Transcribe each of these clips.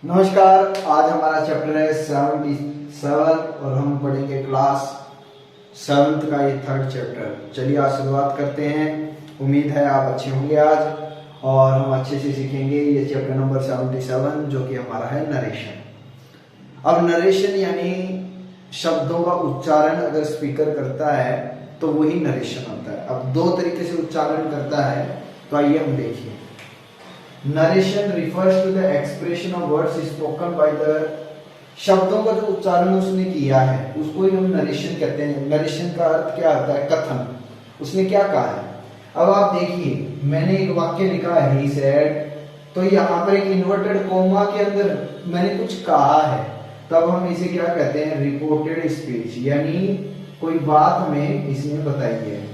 नमस्कार। आज हमारा चैप्टर है 77 और हम पढ़ेंगे क्लास 7th का ये थर्ड चैप्टर। चलिए आज शुरुआत करते हैं। उम्मीद है आप अच्छे होंगे आज और हम अच्छे से सीखेंगे ये चैप्टर नंबर 77 जो कि हमारा है नरेशन। अब नरेशन यानी शब्दों का उच्चारण अगर स्पीकर करता है तो वही नरेशन होता है। अब दो तरीके से उच्चारण करता है तो आइए हम देखिए। Narration refers to the expression of words spoken by the, शब्दों का जो उच्चारण उसने किया है उसको ही हम नरेशन कहते हैं। नरेशन का अर्थ क्या होता है? कथन। उसने क्या कहा है? अब आप देखिए, मैंने एक वाक्य लिखा है ही सेड, तो यहाँ पर एक इन्वर्टेड कोमा के अंदर मैंने कुछ कहा है, तब हम इसे क्या कहते हैं? रिपोर्टेड स्पीच, यानी कोई बात हमें इसने बताई है।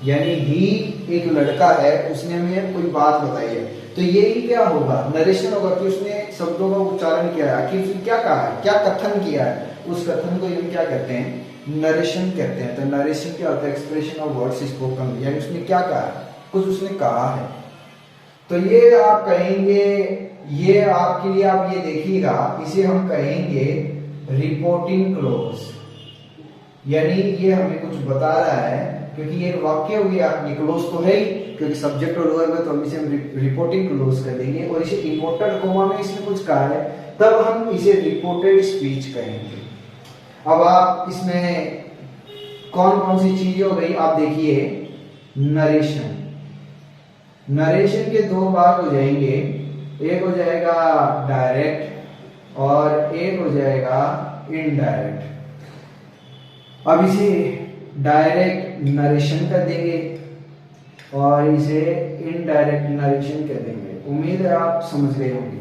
यानी ही एक लड़का है, उसने हमें कोई बात बताई है, तो ये ही क्या होगा? नरेशन होगा कि उसने शब्दों का उच्चारण किया है, कि उसने क्या कहा है, क्या कथन किया है, उस कथन को हम क्या कहते हैं? नरेशन कहते हैं। तो नरेशन क्या होता है? एक्सप्रेशन ऑफ वर्ड्स स्पोकन, यानी उसने क्या कहा है, कुछ उसने कहा है। तो ये आप कहेंगे, ये आपके लिए आप ये देखिएगा, इसे हम कहेंगे रिपोर्टिंग क्लोज, यानी ये हमें कुछ बता रहा है, क्योंकि ये एक वाक्य हो गया, ये क्लोज तो है ही, क्योंकि सब्जेक्ट और वर्ब है, तो हम इसे रिपोर्टिंग क्लोज कर देंगे। और इसे इन्वर्टेड कोमा में इसने कुछ कहा है, तब हम इसे रिपोर्टेड स्पीच कहेंगे। अब आप इसमें कौन कौन सी चीजें हो गई आप देखिए। नरेशन, नरेशन के दो भाग हो जाएंगे, एक हो जाएगा डायरेक्ट और एक हो जाएगा इनडायरेक्ट। अब इसे डायरेक्ट नरेशन कर देंगे और इसे इनडायरेक्ट नरेशन कर देंगे। उम्मीद है आप समझ गए होंगे।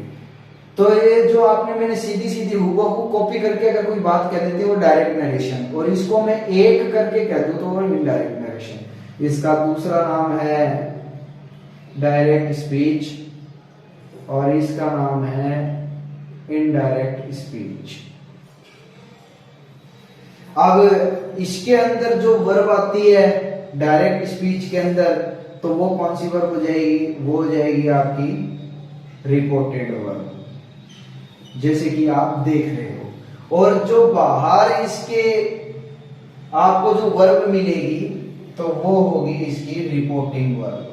तो ये जो आपने मैंने सीधी सीधी हूबहू कॉपी करके अगर कोई बात कह देती है वो डायरेक्ट नरेशन, और इसको मैं एक करके कह दूं तो वो इनडायरेक्ट नरेशन। इसका दूसरा नाम है डायरेक्ट स्पीच और इसका नाम है इनडायरेक्ट स्पीच। अब इसके अंदर जो वर्ब आती है डायरेक्ट स्पीच के अंदर, तो वो कौन सी वर्ब हो जाएगी? वो हो जाएगी आपकी रिपोर्टेड वर्ब, जैसे कि आप देख रहे हो। और जो बाहर इसके आपको जो वर्ब मिलेगी तो वो होगी इसकी रिपोर्टिंग वर्ब।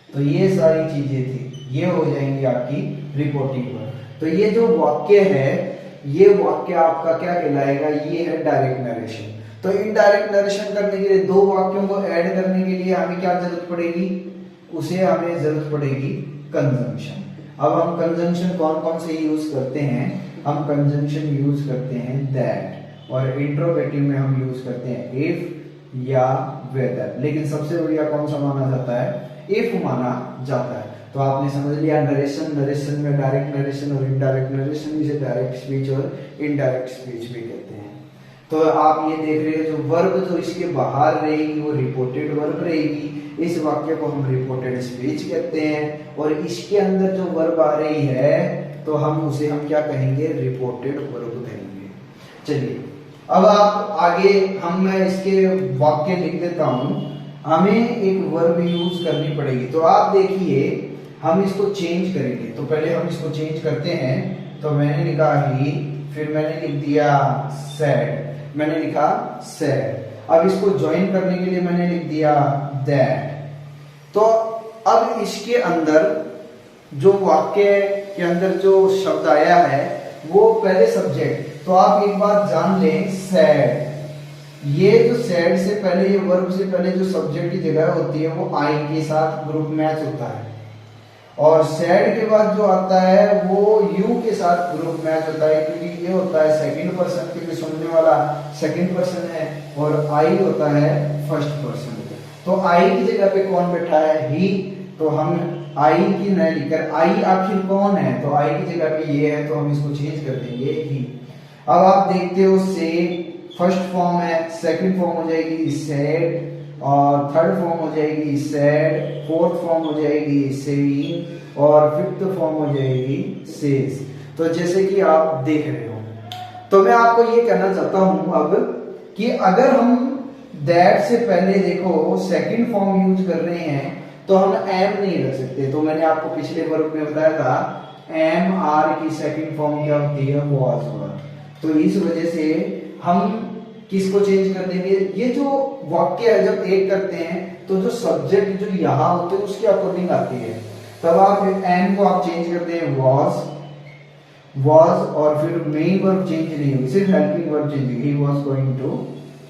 तो ये सारी चीजें थी, ये हो जाएंगी आपकी रिपोर्टिंग वर्ब। तो ये जो वाक्य है, ये वाक्य आपका क्या कहलाएगा? ये है डायरेक्ट नरेशन। तो इनडायरेक्ट नरेशन करने के लिए, दो वाक्यों को ऐड करने के लिए हमें क्या जरूरत पड़ेगी? उसे हमें जरूरत पड़ेगी कंजंक्शन। अब हम कंजंक्शन कौन कौन से यूज करते हैं? हम कंजंक्शन यूज करते हैं दैट, और इंट्रोगेटिव में हम यूज करते हैं इफ या वेदर। लेकिन सबसे बढ़िया कौन सा माना जाता है? इफ माना जाता है। तो आपने समझ लिया नरेशन, नरेशन में डायरेक्ट नरेशन और इनडायरेक्ट नरेशन, इसे डायरेक्ट स्पीच और इनडायरेक्ट स्पीच भी कहते हैं। तो आप ये देख रहे हो, जो वर्ब जो इसके बाहर रहेगी वो रिपोर्टेड वर्ब रहेगी। इस वाक्य को हम रिपोर्टेड स्पीच कहते हैं। और इसके अंदर जो वर्ब आ रही है तो हम उसे हम क्या कहेंगे? रिपोर्टेड वर्ब कहेंगे। चलिए अब आप आगे, मैं इसके वाक्य लिख देता हूं। हमें एक वर्ब यूज करनी पड़ेगी। तो आप देखिए, हम इसको चेंज करेंगे। तो पहले हम इसको चेंज करते हैं। तो मैंने लिखा ही, फिर मैंने लिख दिया सैड, मैंने लिखा सैड। अब इसको ज्वाइन करने के लिए मैंने लिख दिया दैट। तो अब इसके अंदर जो वाक्य के अंदर जो शब्द आया है वो पहले सब्जेक्ट। तो आप एक बात जान लें, सैड, ये जो सैड से पहले, ये वर्ब से पहले जो सब्जेक्ट की जगह होती है वो आई के साथ ग्रुप मैच होता है, और सैड के बाद जो आता है वो यू के साथ ग्रुप मैच होता है, क्योंकि ये होता है सेकंड पर्सन, क्योंकि सुनने वाला सेकंड पर्सन है, और आई होता है फर्स्ट पर्सन। तो आई की जगह पे कौन बैठा है? ही। तो हम आई की न लिखकर, आई आखिर कौन है? तो आई की जगह पे ये है, तो हम इसको चेंज कर देंगे ही। अब आप देखते हो, से फर्स्ट फॉर्म है, सेकंड फॉर्म हो जाएगी सैड, और थर्ड फॉर्म हो जाएगी सैड, फोर्थ फॉर्म हो जाएगी सेइंग, और फिफ्थ फॉर्म हो जाएगी सेज। तो जैसे कि आप देख रहे हो, तो मैं आपको ये कहना चाहता हूं अब कि अगर हम दैट से पहले देखो सेकंड फॉर्म यूज कर रहे हैं तो हम एम नहीं रख सकते। तो मैंने आपको पिछले वर्ग में बताया था एम आर की सेकंड फॉर्म क्या होती है, वाज वर। तो इस वजह से हम किसको चेंज कर देंगे, ये जो वाक्य है जब एक करते हैं तो जो सब्जेक्ट जो यहां होते हैं उसके अकॉर्डिंग आती है। तब आप एम को आप चेंज करते हैं was और फिर मेन वर्ब चेंज नहीं होगी, सिर्फ हेल्पिंग वर्ब चेंज होगी। He was going to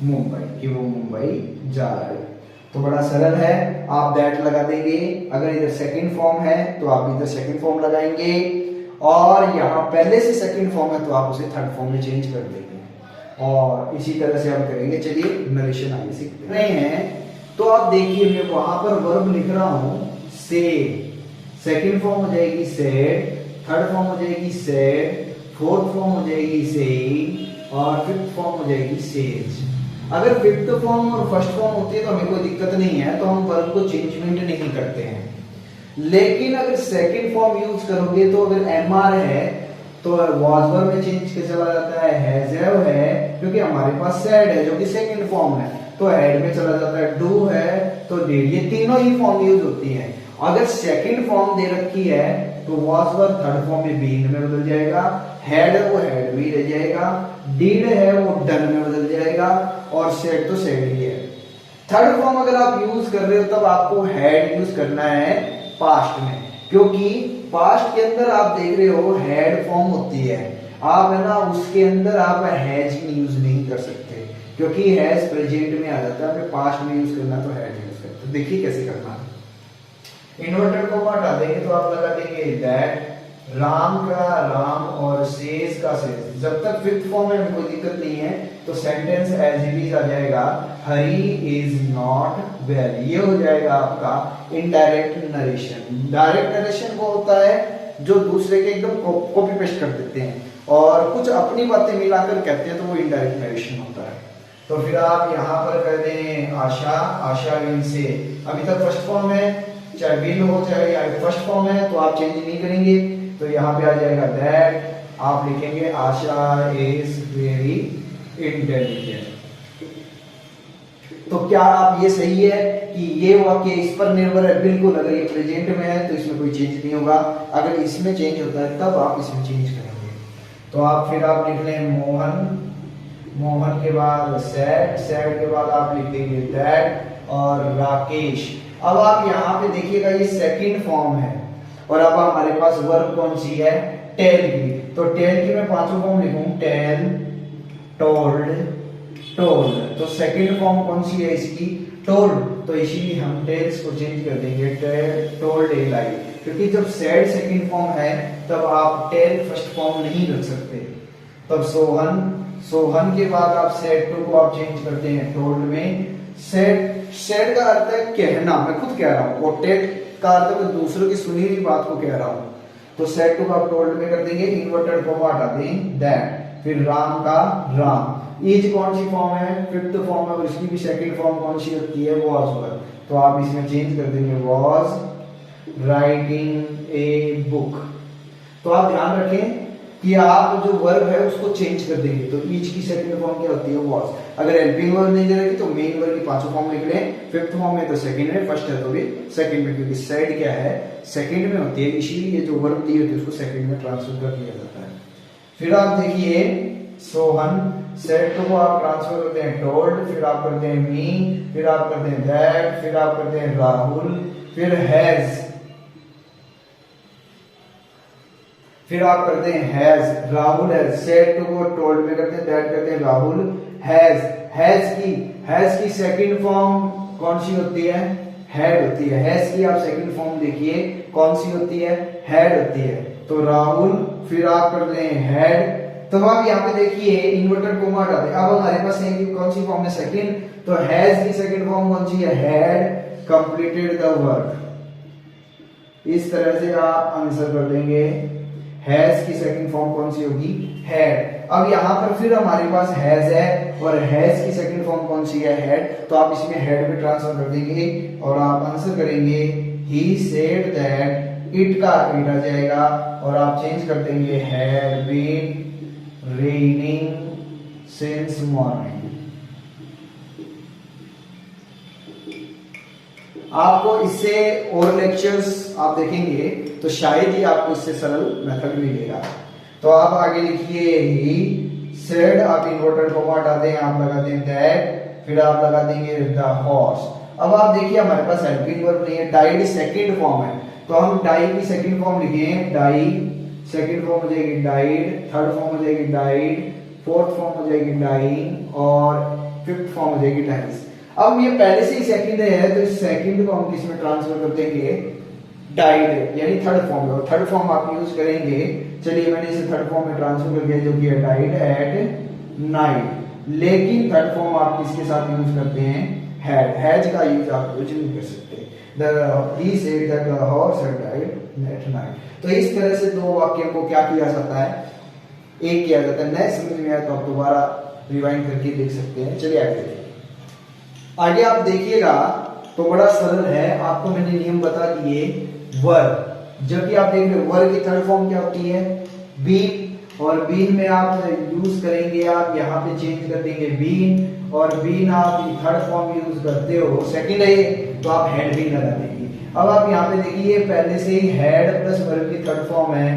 Mumbai, कि वो मुंबई जा रहे। तो बड़ा सरल है, आप दैट लगा देंगे। अगर इधर सेकंड फॉर्म है तो आप इधर सेकंड फॉर्म लगाएंगे, और यहां पहले से सेकंड फॉर्म है तो आप उसे थर्ड फॉर्म में चेंज कर देंगे। और इसी तरह से हम करेंगे। चलिए नरेशन आगे सीखते रहे हैं। तो आप देखिए मैं वहां पर वर्ब लिख रहा हूं से, सेकंड फॉर्म हो जाएगी सेड, थर्ड फॉर्म हो जाएगी सेड, फोर्थ फॉर्म हो जाएगी सेइंग, और फिफ्थ फॉर्म हो जाएगी सेज। अगर फिफ्थ फॉर्म और फर्स्ट फॉर्म होती है तो हमें कोई दिक्कत नहीं है, तो हम वर्ब को चेंजमेंट नहीं करते हैं। लेकिन अगर सेकंड फॉर्म यूज करोगे तो अगर एम आर है तो वाज वर्ब में चेंज के चला जाता है, हैज हैव है क्योंकि हमारे पास सेड है जो कि सेकंड फॉर्म है तो हैड में चला जाता है, डू है तो डिड, ये तीनों ही फॉर्म यूज होती हैं। अगर सेकंड फॉर्म दे रखी है तो वाज वर्ब थर्ड फॉर्म में बीन में बदल जाएगा, हैड है वो हैड भी रह जाएगा, डिड है वो डन में बदल जाएगा, और सेड तो सेड ही है। थर्ड फॉर्म अगर आप यूज कर रहे हो तब आपको हैड यूज करना है पास्ट में, क्योंकि पास्ट के अंदर आप देख रहे हो हैड फॉर्म होती है, आप है ना उसके अंदर आप हैज यूज नहीं कर सकते क्योंकि हैज प्रेजेंट में आ जाता है, पास्ट में यूज करना तो हैड यूज करते। देखिए कैसे करना है। इन्वर्टेड कॉमा हटा देंगे तो आप लगा देंगे दैट, राम का राम और सेज का सेज। जब तक फिफ्थ फॉर्म में कोई दिक्कत नहीं है तो सेंटेंस एज इट इज आ जाएगा, हरी इज नॉट वेल। ये हो जाएगा आपका इनडायरेक्ट नरेशन। डायरेक्ट नरेशन वो होता है जो दूसरे के एकदम कॉपी पेस्ट कर देते हैं और कुछ अपनी बातें मिलाकर कहते हैं, तो वो इनडायरेक्ट नरेशन होता है। तो फिर आप यहाँ पर कर दें आशा, आशा विल से। अभी तक फर्स्ट फॉर्म है, चाहे विल हो चाहे फर्स्ट फॉर्म है तो आप चेंज नहीं करेंगे, तो यहाँ पे आ जाएगा दैट, आप लिखेंगे आशा इज वेरी इंटेलिजेंट। तो क्या आप ये सही है कि ये वाक्य इस पर निर्भर है? बिल्कुल। अगर ये प्रेजेंट में है तो इसमें कोई चेंज नहीं होगा, अगर इसमें चेंज होता है तब आप इसमें चेंज करेंगे। तो आप फिर आप लिख लें मोहन, मोहन के बाद सैड, सैड के बाद आप लिख देंगे दैट, और राकेश। अब आप यहाँ पे देखिएगा ये सेकंड फॉर्म है और अब हमारे पास वर्ब कौन सी है, टेल की। तो टेल की मैं पांचों फॉर्म लिखूं, टेल, टोल्ड, टोल्ड। तो सेकंड फॉर्म कौन सी है इसकी, टोल्ड। तो इसीलिए हम टेल्स को चेंज कर देंगे टोल्ड ए लाई, क्योंकि जब सैड सेकंड फॉर्म है तब आप टेल फर्स्ट फॉर्म नहीं रख सकते। तब सोहन, सोहन के बाद आप सेड टू को आप चेंज करते हैं टोल्ड में। सेड, सेड का अर्थ है कहना, मैं खुद कह रहा हूं, और टेल का अर्थ है दूसरों की सुनी हुई बात को कह रहा हूं। तो सेड टू को आप टोल्ड में कर देंगे, इन्वर्टेड कॉमा हटा दें दैट, फिर राम का राम। इज कौन सी फॉर्म है, फिफ्थ फॉर्म है, और इसकी भी सेकंड फॉर्म कौन सी होती है, वाज वर्ब। तो आप इसमें चेंज कर देंगे वाज राइटिंग ए बुक। तो आप ध्यान रखें कि आप जो वर्ब है उसको चेंज कर देंगे। तो ईच की सेकंड फॉर्म क्या होती है, वाज। अगर हेल्पिंग वर्ब नहीं दे रही तो मेन वर्ब की पांचों फॉर्म लिख लें, फिफ्थ फॉर्म में तो सेकंड है, फर्स्ट है तो भी सेकंड में, क्योंकि साइड क्या है सेकंड में होती है, इसीलिए जो वर्ब दी होती है उसको सेकंड में ट्रांसफर कर दिया जाता है। फिर आप देखिए सोहन, सेड टू को आप ट्रांसफर करते हैं टोल्ड, फिर आप करते हैं मी, फिर आप करते हैं दैट, फिर आप करते हैं राहुल, फिर हैज, फिर आप करते हैं has, Rahul has. Said to को टोल्ड में करते हैं, दैट करते हैं राहुल हैज। हैज की सेकंड फॉर्म कौन सी होती है, हैड होती है। हैज की आप सेकंड फॉर्म देखिए कौन सी होती है, हैड होती है। तो राहुल, फिर आप करते हैं हैड। तो आप यहाँ पे देखिए इन्वर्टेड कोमा हटा दें। अब हमारे पास है कि कौन सी फॉर्म है, सेकंड। तो हैज की सेकंड फॉर्म कौन सी है, हैड कंप्लीटेड द वर्क। इस तरह से आप आंसर कर देंगे। हैज की सेकंड फॉर्म कौन सी होगी, हैड। अब यहाँ पर फिर हमारे पास हैज है और हैज की सेकंड फॉर्म कौन सी है, हैड। तो आप इसमें हैड में ट्रांसफर कर देंगे और आप आंसर करेंगे ही सेड दैट, इट का इट आ जाएगा और आप चेंज कर देंगे had been raining since morning. आपको इससे और लेक्चर्स आप देखेंगे तो शायद ही आपको इससे सरल मेथड मिलेगा। तो आप आगे लिखिए ही सेड, आप इन्वर्टेड कॉमा हटा दें, आप लगा दें दैट, फिर आप लगा देंगे द हॉर्स। अब आप देखिए हमारे पास हेल्पिंग वर्ब नहीं है, डाइड सेकंड फॉर्म है, तो हम डाई की सेकंड फॉर्म लिखें, डाई, सेकंड फॉर्म हो जाएगी डाइड, थर्ड फॉर्म हो जाएगी डाइड, फोर्थ फॉर्म हो जाएगी डाइंग और फिफ्थ फॉर्म हो जाएगी डाइज। अब ये पहले से ही सेकंड है तो इस सेकंड को हम किसमें ट्रांसफर कर देंगे, डाइड, यानी थर्ड फॉर्म में। थर्ड फॉर्म आप यूज करेंगे, चलिए मैंने इसे थर्ड फॉर्म में ट्रांसफर कर दिया जो कि है डाइड एट नाइट। लेकिन थर्ड फॉर्म आप किसके साथ यूज करते हैं, हैड, हैज का यूज आप यूज नहीं कर सकते। he said that the horse had died at night। तो इस तरह से दो वाक्यों को क्या किया जाता है, एक किया जाता है। नहीं समझ में आया तो आप दोबारा रिवाइंड करके देख सकते हैं। चलिए आगे देखिए, आगे आप देखिएगा तो बड़ा सरल है, आपको मैंने नियम बता दिए। वर्ब, जबकि आप देख रहे हो वर्ब की थर्ड फॉर्म क्या होती है, बीन, और बीन में आप यूज करेंगे, आप यहाँ पे चेंज कर देंगे बीन, और बीन आप थर्ड फॉर्म यूज करते हो, सेकंड है तो आप हैड भी लगा देंगे। अब आप यहाँ पे देखिए पहले से ही हैड प्लस वर्ब की थर्ड फॉर्म है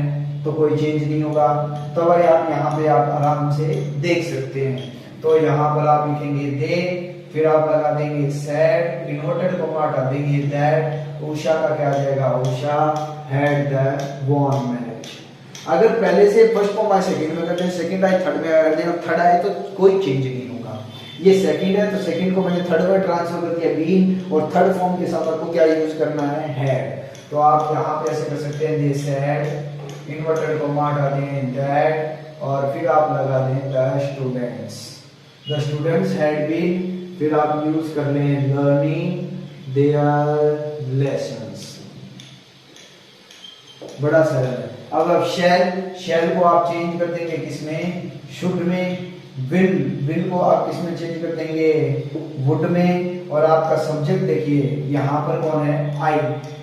तो कोई चेंज नहीं होगा। तो भाई आप यहाँ पे आप आराम से देख सकते हैं। तो यहाँ पर आप लिखेंगे दे, फिर आप लगा देंगे सैड, इन्वर्टेड कॉमा हटा देंगे दैट, उषा का क्या आ जाएगा, Usha had the von marriage. अगर पहले से फर्स्ट फॉर्म आए सेकंड में करते हैं, सेकंड आए थर्ड में कर दें, थर्ड आए तो कोई चेंज नहीं होगा। ये सेकंड है तो सेकंड को मैंने थर्ड में ट्रांसफर कर दिया बीन, और थर्ड फॉर्म के साथ आपको क्या यूज करना है, हैड। तो आप यहाँ पे ऐसे कर सकते हैं, दे सैड, इन्वर्टेड कॉमा हटा दें दैट, और फिर आप लगा दें the students, the students had been, फिर आप यूज कर लें लर्निंग देयर लेसन्स। बड़ा सरल है। अब आप शैल को आप चेंज कर देंगे किसमें, शुड में, विल को आप किसमें चेंज कर देंगे, वुड में, और आपका सब्जेक्ट देखिए यहाँ पर कौन है, आई।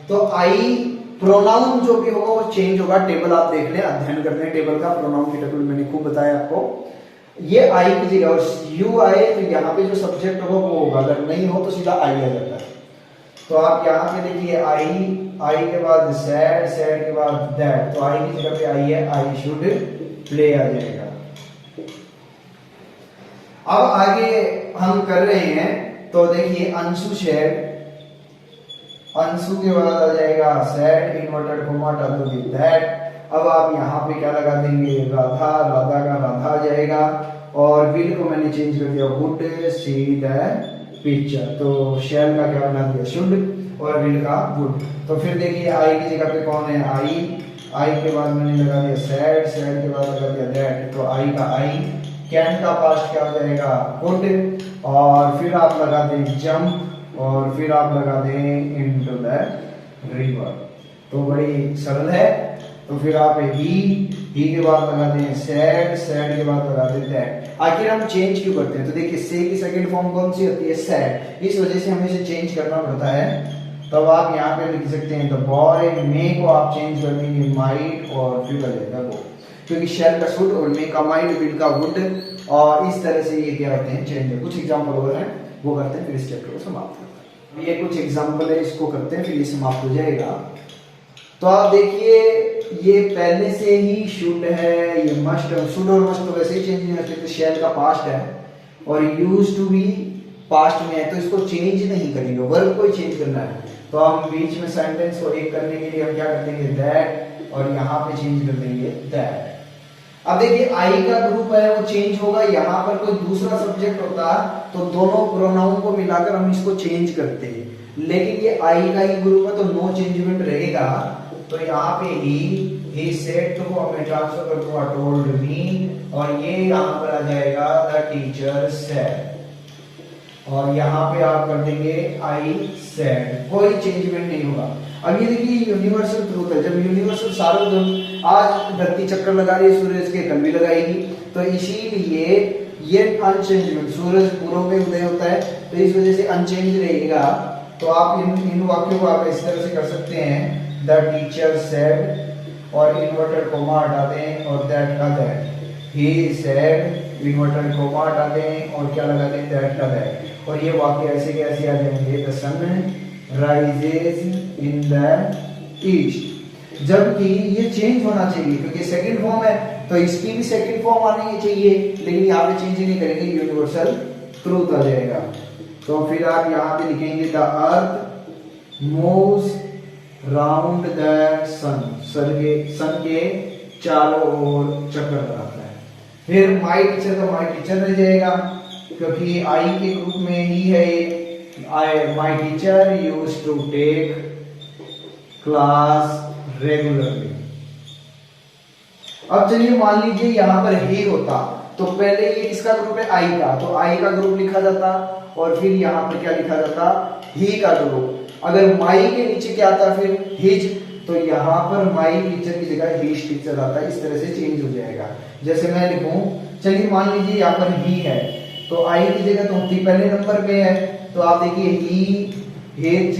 तो आई प्रोनाउन जो भी होगा वो चेंज होगा। टेबल आप देख लें, अध्ययन करते हैं टेबल का, प्रोनाउन की टेबल मैंने खूब बताया आपको। ये आई की जगह और यू आए तो यहाँ पे जो सब्जेक्ट होगा वो होगा, अगर नहीं हो तो सीधा आई आ जाता है। तो आप यहाँ पे देखिए आई के बाद सैड, सैड के बाद दैट, तो आई की जगह पे आई है, आई शुड प्ले आ जाएगा। अब आगे हम कर रहे हैं, तो देखिए अंशु शेड, अंशु के बाद आ जाएगा सैड, इन्वर्टेड कॉमा हटा दोगे दैट। अब आप यहाँ पे क्या लगा देंगे, राधा, राधा का राधा आ जाएगा, और विल को मैंने चेंज कर दिया, वुड सी द पिक्चर। तो शैल का क्या बना दिया, शुड, और विल का वुड। तो फिर देखिए आई की जगह पे कौन है, आई के बाद मैंने लगा दिया सैड, सैड के बाद लगा दिया दैट, तो आई का आई। कैन का पास्ट क्या हो जाएगा, कुड, और फिर आप लगा दें जंप, और फिर आप लगा दें इनटू द रिवर। तो बड़ी सरल है। तो फिर आप ही के बाद लगा दें सैड, सैड के बाद लगा दें दैट। आखिर हम चेंज क्यों करते हैं, तो देखिए से की सेकंड फॉर्म कौन सी होती है, सैड, इस वजह से हमें इसे चेंज करना पड़ता है। तब आप यहाँ पे लिख सकते हैं द बॉय, मे को आप चेंज कर देंगे माइट, और फिर लगेगा वो, क्योंकि शैल का शुड और मे का माइट, विल का वुड, और इस तरह से ये क्या होते हैं चेंज। कुछ एग्जाम्पल और हैं वो करते हैं, फिर इस चैप्टर को समाप्त करते हैं। ये कुछ एग्जाम्पल है, इसको करते हैं फिर ये समाप्त हो जाएगा। तो आप देखिए ये पहले से ही शुड है, ये मस्ट, शुड और मस्ट तो वैसे ही चेंज नहीं होते, तो शैल का पास्ट है और यूज्ड टू बी पास्ट में है, तो इसको चेंज नहीं करेंगे, वर्ब को ही चेंज करना है। तो हम बीच में सेंटेंस को एक करने के लिए हम क्या कर देंगे, दैट, और यहाँ पे चेंज कर देंगे दैट। अब देखिए आई का ग्रुप है वो चेंज होगा, यहाँ पर कोई दूसरा सब्जेक्ट होता तो दोनों प्रोनाउन को मिलाकर हम इसको चेंज करते हैं, लेकिन ये आई का ही ग्रुप है तो नो चेंजमेंट रहेगा। तो यहाँ पे ही सेड को हमें ट्रांसफर कर दूंगा टोल्ड मी, और ये यहाँ पर आ जाएगा द टीचर सेड, और यहाँ पे आप कर देंगे आई सेड, कोई चेंजमेंट नहीं होगा। अब ये देखिए यूनिवर्सल ट्रूथ है, जब यूनिवर्सल सार्वभौम, आज धरती चक्कर लगा रही है सूरज के, कल भी लगाएगी, तो इसीलिए ये अनचेंजमेंट, सूरज पूर्व में उदय होता है तो इस वजह से अनचेंज रहेगा। तो आप इन वाक्यों को आप इस तरह से कर सकते हैं, द टीचर सेड, और इन्वर्टेड कोमा हटा दें, और दैट का that, he said, inverted coma हटा दें, और क्या लगा दें, दैट का दैट। और ये वाक्य ऐसे कैसे आ जाएंगे, the sun rises in the east. जबकि ये चेंज होना चाहिए क्योंकि सेकंड फॉर्म है, तो इसकी भी सेकंड फॉर्म आनी चाहिए, लेकिन यहाँ पे चेंज नहीं करेंगे, यूनिवर्सल ट्रूथ आ जाएगा। तो फिर आप यहाँ पे लिखेंगे the earth moves round the sun, sun के चारों ओर चक्कर लगाता है। फिर माई टीचर, तो माई टीचर रह जाएगा क्योंकि आई के ग्रुप में ही है ये। My teacher used to take class regularly. अब चलिए मान लीजिए यहां पर ही होता, तो पहले ये किसका ग्रुप है, आई का, तो आई का ग्रुप लिखा जाता और फिर यहां पर क्या लिखा जाता, ही का ग्रुप। अगर माई के नीचे क्या आता फिर हिज, तो यहाँ पर माई टीचर की जगह हिज टीचर आता है। इस तरह से चेंज हो जाएगा। जैसे मैं लिखूं, चलिए मान लीजिए यहाँ पर ही है, तो आई की जगह तो ही पहले नंबर पे है, तो आप देखिए ही, हिज,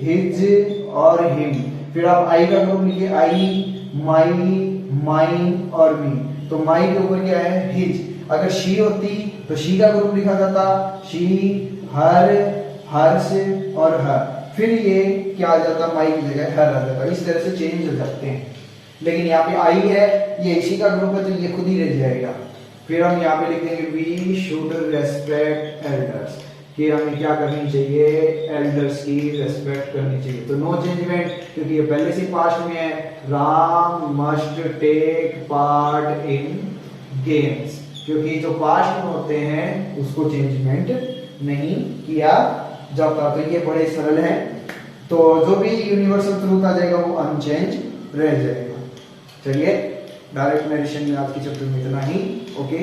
हिज और हिम। फिर आप आई का ग्रुप लिखिए, आई, माई, माइन और मी। तो माई के ऊपर क्या है, हिज। अगर शी होती तो शी का ग्रुप लिखा जाता, शी, हर, हर्ष और हर। फिर ये क्या आ जाता, माई की जगह हर आ जाता। इस तरह से चेंज हो जाते हैं। लेकिन यहाँ पे आई है, ये इसी का ग्रुप है, तो ये खुद ही रह जाएगा। फिर हम यहाँ पे लिख देंगे वी शुड रेस्पेक्ट एल्डर्स, कि हमें क्या करनी चाहिए, एल्डर्स की रेस्पेक्ट करनी चाहिए। तो नो चेंजमेंट क्योंकि ये पहले से पास्ट में है। Ram must take part in games, क्योंकि जो पास्ट में होते हैं उसको चेंजमेंट नहीं किया जाता। तो ये बड़े सरल हैं। तो जो भी यूनिवर्सल ट्रूथ आ जाएगा वो अनचेंज रह जाएगा। चलिए डायरेक्ट नरेशन में आज की चैप्टर में इतना ही। ओके।